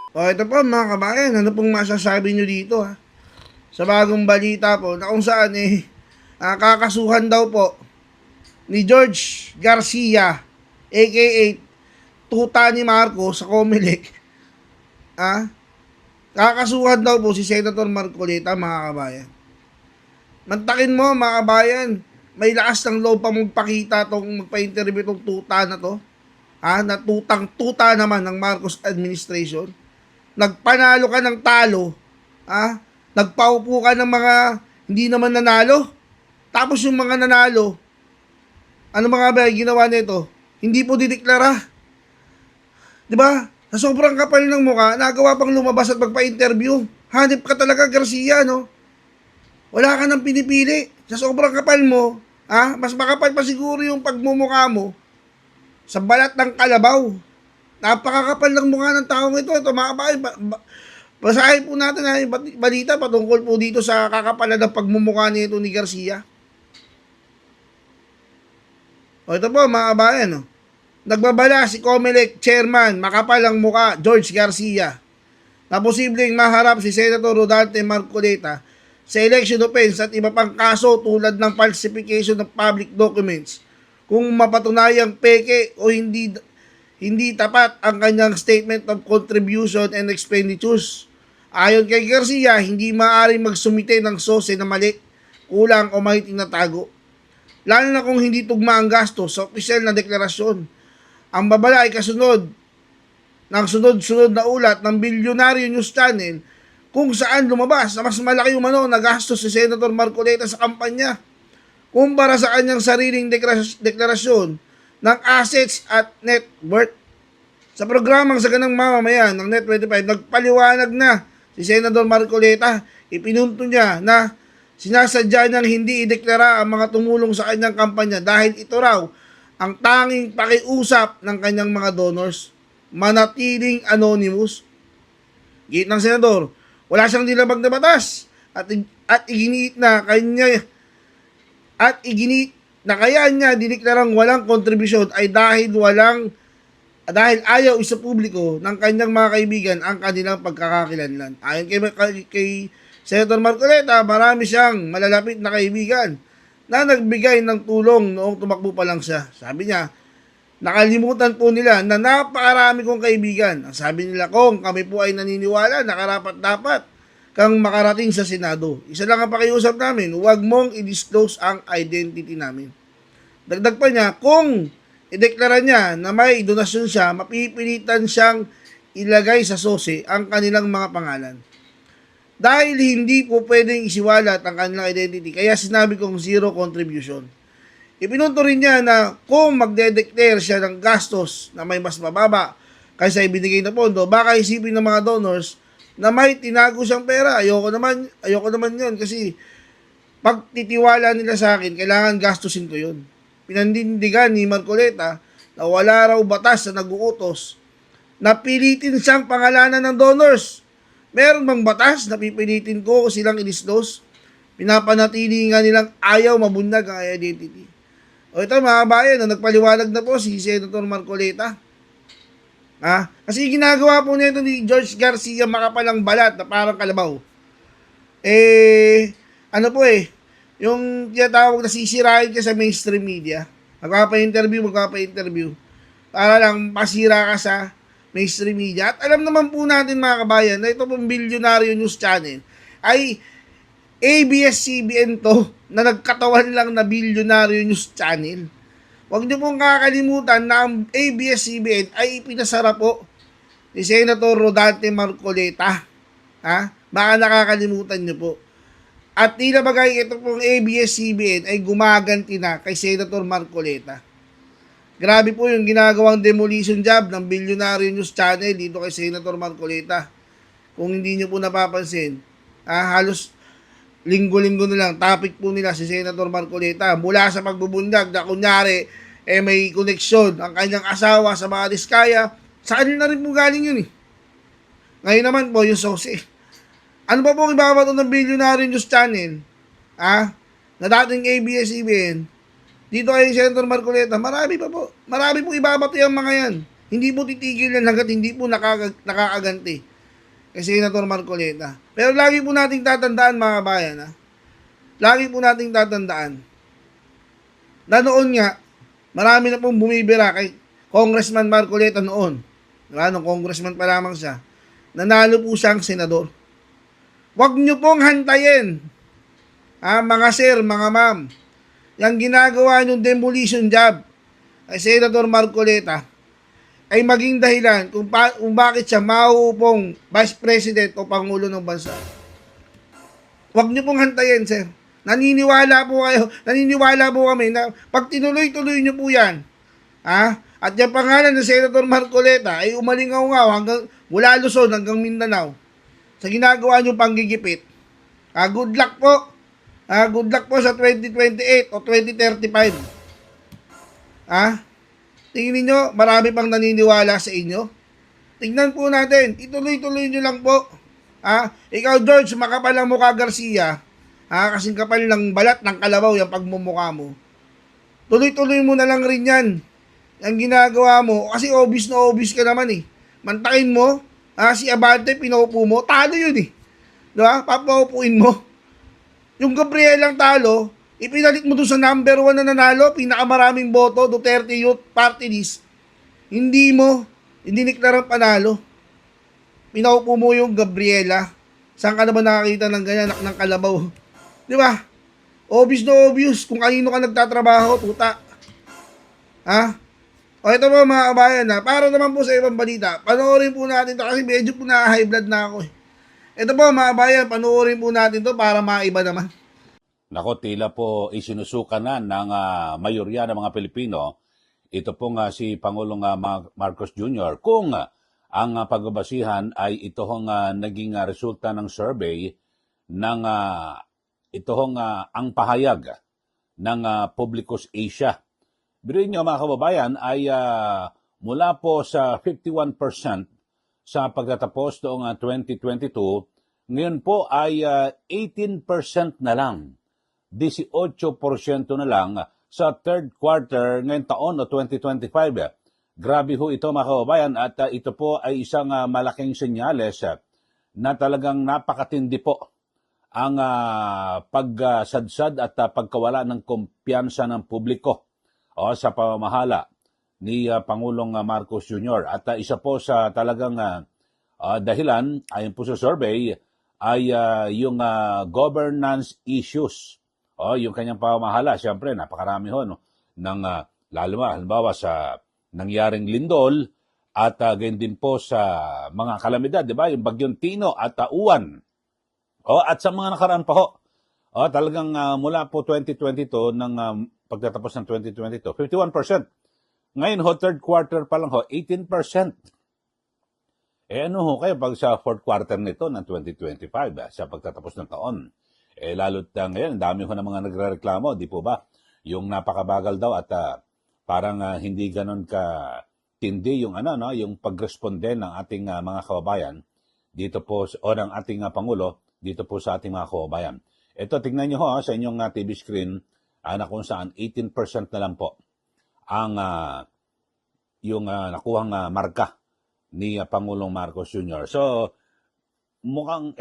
O ito po mga kabayan, ano pong masasabi nyo dito ha? Sa bagong balita po na kung saan kakasuhan daw po ni George Garcia aka Tuta ni Marcos sa Comelec. Ah, kakasuhan daw po si Senator Marcoleta mga kabayan. Mantakin mo mga kabayan, may lakas ng loob pa magpakita tong magpa-interview tong tuta na to. Na tutang-tuta naman ng Marcos administration. Nagpanalo ka ng talo, nagpaupo ka ng mga hindi naman nanalo. Tapos yung mga nanalo, ano mga ba ginawa nito? Hindi po dideklara. 'Di ba? Sa sobrang kapal ng mukha, nagawa pang lumabas at magpa-interview. Hanip ka talaga, Garcia, no? Wala ka nang pinipili. Sa sobrang kapal mo, mas makapal pa siguro yung pagmumukha mo sa balat ng kalabaw. Napakakapal ng mukha ng taong ito. Ito mga kabayan, basahin po natin yung balita patungkol po dito sa kakapalan ng pagmumukha nito ni Garcia. O ito po mga kabayan, no? Nagbabala si Comelec Chairman, makapal ang muka, George Garcia, na posibleng maharap si Senator Rodante Marcoleta sa election offense at iba pang kaso tulad ng falsification ng public documents kung mapatunayang peke o hindi tapat ang kanyang statement of contribution and expenditures. Ayon kay Garcia, hindi maaaring magsumite ng sose na mali, kulang o may tinatago. Lalo na kung hindi tugma ang gastos sa opisyal na deklarasyon. Ang babala ay kasunod ng sunod-sunod na ulat ng Bilyonaryo News Channel kung saan lumabas na mas malaki umano na gastos si Senator Marcoleta sa kampanya kumpara sa kanyang sariling deklarasyon ng assets at net worth. Sa programang Saganang Mamamayan ng Net25, nagpaliwanag na si Senator Marcoleta. Ipinunto niya na sinasadya niyang hindi ideklara ang mga tumulong sa kanyang kampanya dahil ito raw ang tanging pakiusap ng kanyang mga donors, manatiling anonymous. Git ng senador, wala siyang nilabag na batas at iginiit na kaya niya diniklarang walang kontribusyon ay dahil ayaw isa publiko ng kanyang mga kaibigan ang kanilang pagkakakilanlan. Ayon kay Senator Marcoleta, marami siyang malalapit na kaibigan na nagbigay ng tulong noong tumakbo pa lang siya. Sabi niya, nakalimutan po nila na napakarami kong kaibigan. Ang sabi nila, kung kami po ay naniniwala na karapat-dapat kang makarating sa Senado. Isa lang ang pakiusap namin, huwag mong i-disclose ang identity namin. Dagdag pa niya, kung ideklara niya na may donasyon siya, mapipilitan siyang ilagay sa sose ang kanilang mga pangalan. Dahil hindi po pwedeng isiwalat ang kanilang identity, kaya sinabi kong zero contribution. Ipinunto rin niya na kung magde-declare siya ng gastos na may mas mababa kaysa ibinigay na pondo, baka isipin ng mga donors na may tinago siyang pera. Ayoko naman yun kasi pag titiwala nila sa akin, kailangan gastusin ko yun. Pinandindigan ni Marcoleta na wala raw batas na nag-uutos na pilitin siyang pangalanan ng donors. Meron bang batas na pipilitin ko silang i-disclose? Pinapanatili nga nilang ayaw mabunyag ang identity. O ito mga bayan, nagpaliwanag na po si Senator Marcoleta. Kasi ginagawa po nito ni George Garcia makapalang balat na parang kalabaw. Yung tinatawag na sisirain ka sa mainstream media, magpapa-interview, para lang pasira ka sa mainstream media. At alam naman po natin mga kabayan na ito pong Bilyonaryo News Channel ay ABS-CBN to na nagkatawan lang na Bilyonaryo News Channel. Huwag niyo pong kakalimutan na ang ABS-CBN ay ipinasara po ni Senator Rodante Marcoleta. Baka nakakalimutan niyo po. At tila bagay ito pong ABS-CBN ay gumaganti na kay Senator Marcoleta. Grabe po yung ginagawang demolition job ng Bilyonaryo News Channel dito kay Senator Marcoleta. Kung hindi nyo po napapansin, halos linggo-linggo na lang, topic po nila si Senator Marcoleta mula sa pagbubundag na kunyari may koneksyon ang kanyang asawa sa mga diskaya. Sa kanila na rin po galing yun eh. Ngayon naman po yung sose. Ano pa po ibabato ng Bilyonaryo News Channel? Na dating ABS-CBN, dito kay Senator Marcoleta, marami pong ibabato yung mga yan. Hindi po titigil yan hanggat hindi po nakakaganti. kay Senator Marcoleta. Pero lagi po nating tatandaan mga bayan, ha? Lagi po nating tatandaan na noon nga, marami na pong bumibira kay Congressman Marcoleta noon. Diba? Nung congressman pa lamang siya, nanalo po siyang senador. Huwag nyo pong hantayin, mga sir, mga ma'am, yung ginagawa yung demolition job kay Senator Marcoleta ay maging dahilan kung bakit siya mauupong Vice President o Pangulo ng bansa. Huwag nyo pong hantayin, sir. Naniniwala po kami na pag tinuloy-tuloy nyo po yan, at yung pangalan ng Senator Marcoleta ay umalingaw-ngaw hanggang mula Luzon hanggang Mindanao sa ginagawa nyo panggigipit. Good luck po. Good luck po sa 2028 o 2035. Tingin niyo marami pang naniniwala sa inyo? Tingnan po natin. Ituloy-tuloy nyo lang po. Ikaw George, makapal ang mukha Garcia. Kasing kapal ng balat ng kalabaw yung pagmumukha mo. Tuloy-tuloy mo na lang rin yan. Ang ginagawa mo, kasi obvious na obvious ka naman eh. Mantakin mo, si Abante, pinaupo mo, talo yun eh. Diba? Papaupuin mo. Yung Gabriel ang talo, ipinalit mo doon sa number 1 na nanalo, pinakamaraming boto, Duterte Youth Party List. Hindi niklarang panalo. Pinaupo mo yung Gabriela. Saan ka naman nakakita ng ganyan, ng kalabaw? Diba? Obvious na obvious kung kanino ka nagtatrabaho, puta. O ito po mga kabayan, para naman po sa ibang balita, panoorin po natin to kasi medyo po na-high blood na ako eh. Ito po mga kabayan, panoorin po natin to para maiba naman. Nako, tila po isinusuka na ng mayorya ng mga Pilipino, ito pong si Pangulong Marcos Jr. kung ang pagbabasihan ay ito hong naging resulta ng survey ng ito hong ang pahayag ng Publicus Asia. Biruin nyo mga kababayan ay mula po sa 51% sa pagtatapos noong 2022, ngayon po ay 18% na lang. 18% na lang sa third quarter ngayong taon o 2025. Grabe ho ito mga kababayan at ito po ay isang malaking senyales na talagang napakatindi po ang pagsadsad at pagkawala ng kumpiyansa ng publiko sa pamamahala ni Pangulong Marcos Jr. At isa po sa talagang dahilan, ayon po sa survey, ay yung governance issues. Yung kanyang pamamahala, siyempre, napakarami ho, no? Lalo halimbawa sa nangyaring lindol at ganyan din po sa mga kalamidad, di ba? Yung Bagyong Tino at Uwan. At sa mga nakaraan pa ho, talagang mula po 2022 ng pagtatapos ng 2022, 51%. Ngayon ho, third quarter pa lang ho, 18%. Ano ho kayo pag sa fourth quarter nito ng 2025, sa pagtatapos ng taon? Lalo't ngayon, dami ho ng mga nagrereklamo, di po ba? Yung napakabagal daw at parang hindi ganon ka-tindi yung, yung pagresponde ng ating mga kababayan dito po, o ng ating Pangulo, dito po sa ating mga kababayan. Ito, tingnan nyo ho sa inyong TV screen, na kung saan 18% na lang po ang yung nakuhang marka ni Pangulong Marcos Jr. So, mukhang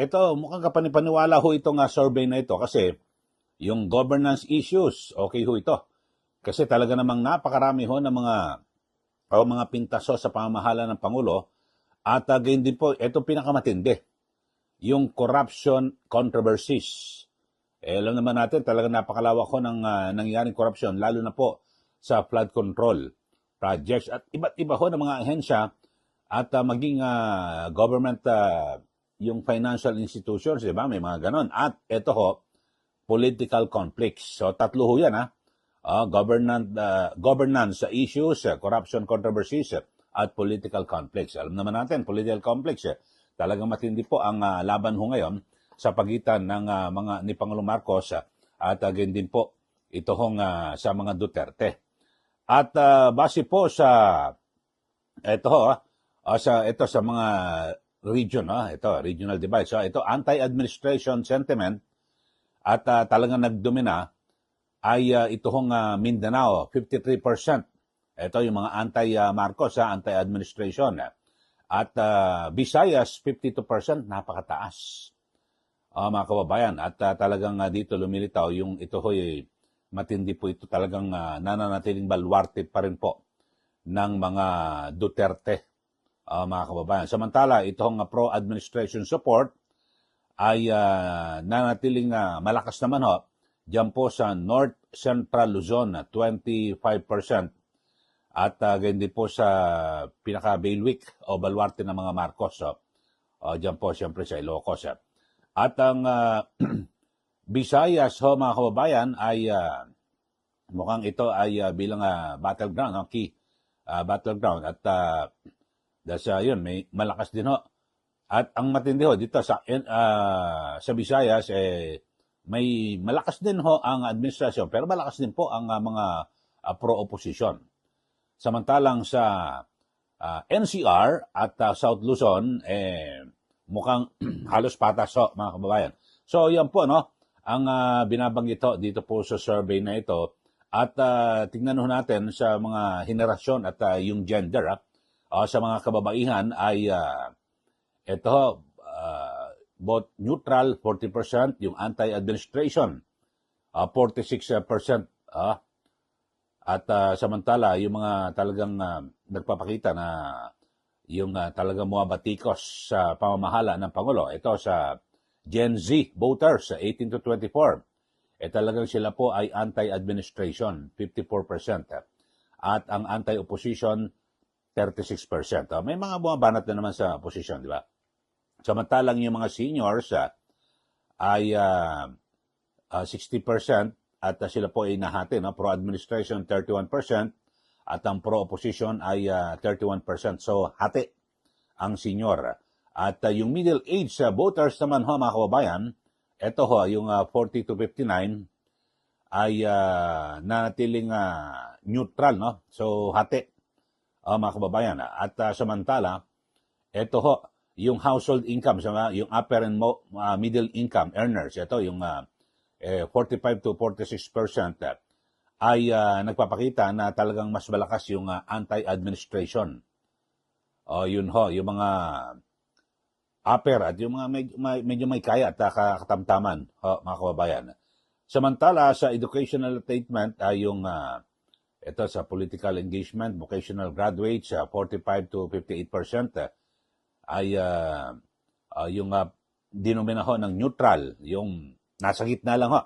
kapanipaniwala ho itong survey na ito kasi yung governance issues, okay ho ito. Kasi talaga namang napakarami ho ng mga pintaso sa pamamahala ng Pangulo at gayon din po, ito pinakamatindi, yung corruption controversies. Alam naman natin, talagang napakalawak ho ng nangyaring corruption, lalo na po sa flood control projects at iba't iba ho ng mga ahensya at maging government, yung financial institutions, di ba? May mga ganon. At ito ho, political conflicts. So tatlo ho yan, governance issues, corruption controversies, at political conflicts. Alam naman natin, political conflicts, talagang matindi po ang laban ho ngayon sa pagitan ng mga ni Pangulong Marcos at ganyan din po ito hong sa mga Duterte. At base po sa sa mga region, ito regional divide. So ito anti-administration sentiment at talagang nagdomina ay ito hong Mindanao, 53%. Ito yung mga anti-Marcos, anti-administration. At Visayas, 52%, napakataas. Mga kababayan, at talagang dito lumilitaw yung ito ho'y matindi po ito, talagang nananatiling baluarte pa rin po ng mga Duterte, mga kababayan. Samantala, itong pro-administration support ay nanatiling malakas naman ho diyan po sa North Central Luzon, 25%. At ganyan din po sa pinaka-bailiwick o baluarte ng mga Marcos. Diyan po siyempre sa Ilocos. At ang Visayas ho, mga kababayan, ay mukhang ito ay bilang battleground, key battleground. At yun, may malakas din ho. At ang matindi ho dito sa Visayas, may malakas din ho ang administrasyon, pero malakas din po ang mga pro-opposition. Samantalang sa NCR at South Luzon, mukhang halos patas ho, mga kababayan. So yan po, no, ang binabanggit ho dito po sa survey na ito. At tingnan ho natin sa mga henerasyon at yung gender sa mga kababaihan ay ito ho, both neutral 40%, yung anti-administration 46%. At samantala, yung mga talagang nagpapakita na yung talagang muwabatikos sa pamamahala ng Pangulo, ito sa Gen Z voters, 18 to 24, talagang sila po ay anti-administration, 54%. At ang anti-opposition, 36%. May mga bumabanat na naman sa opposition, di ba? Samantalang yung mga seniors ay 60%, at sila po ay nahati, no? Pro-administration 31%, at ang pro-opposition ay 31%. So, hati ang senior. At yung middle age voters naman ho, mga kababayan, ito ho, yung 40 to 59 ay nanatiling neutral, no? So, hati, mga kababayan. At samantala, ito ho, yung household income, yung upper and middle income earners, ito yung 45 to 46% ay nagpapakita na talagang mas malakas yung anti-administration. Yun ho, yung mga upper at yung mga medyo may kaya at katamtaman, mga kababayan. Samantala, sa educational attainment ay yung ito sa political engagement, vocational graduates, 45 to 58% ay yung dinominaho ng neutral, yung nasa gitna lang ho,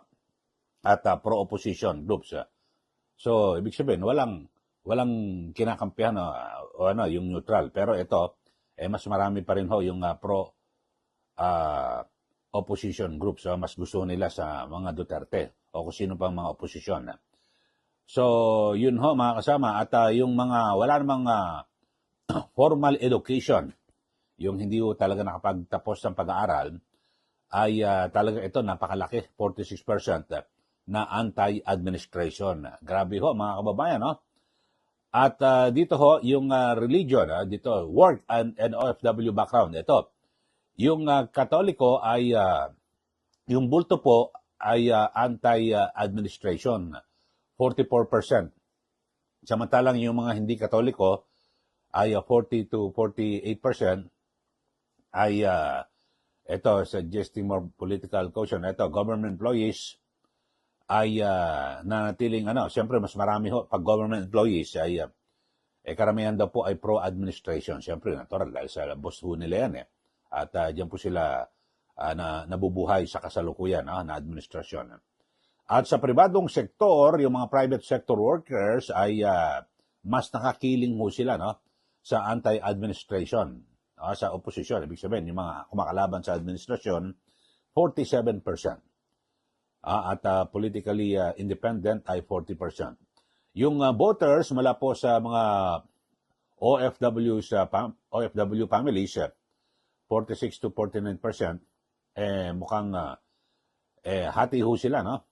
at pro-opposition groups. So, ibig sabihin, walang kinakampihan o yung neutral. Pero ito, mas marami pa rin ho yung pro-opposition groups. Mas gusto nila sa mga Duterte o kung sino pang mga opposition. So, yun ho, mga kasama. At yung mga wala namang formal education, yung hindi ho talaga nakapagtapos ng pag-aaral, ay talaga ito napakalaki, 46% na anti-administration. Grabe ho, mga kababayan, no? At dito ho, yung religion, dito, work and OFW background, ito. Yung Katoliko ay, yung bulto po ay anti-administration, 44%. Samantalang yung mga hindi Katoliko ay 40 to 48% ay ito, suggesting more political caution. Ito, government employees ay nanatiling, siyempre mas marami ho, pag government employees ay, karamihan daw po ay pro-administration. Siyempre, natural, dahil sa boss ho nila yan. At diyan po sila nabubuhay sa kasalukuyan na administrasyon. At sa pribadong sektor, yung mga private sector workers ay mas nakakiling ho sila sa anti-administration. Sa oposisyon, ibig sabihin, yung mga kumakalaban sa administrasyon, 47%. At politically independent ay 40%. Yung voters mula po sa mga OFW families, 46 to 49%, mukhang hati ho sila, no?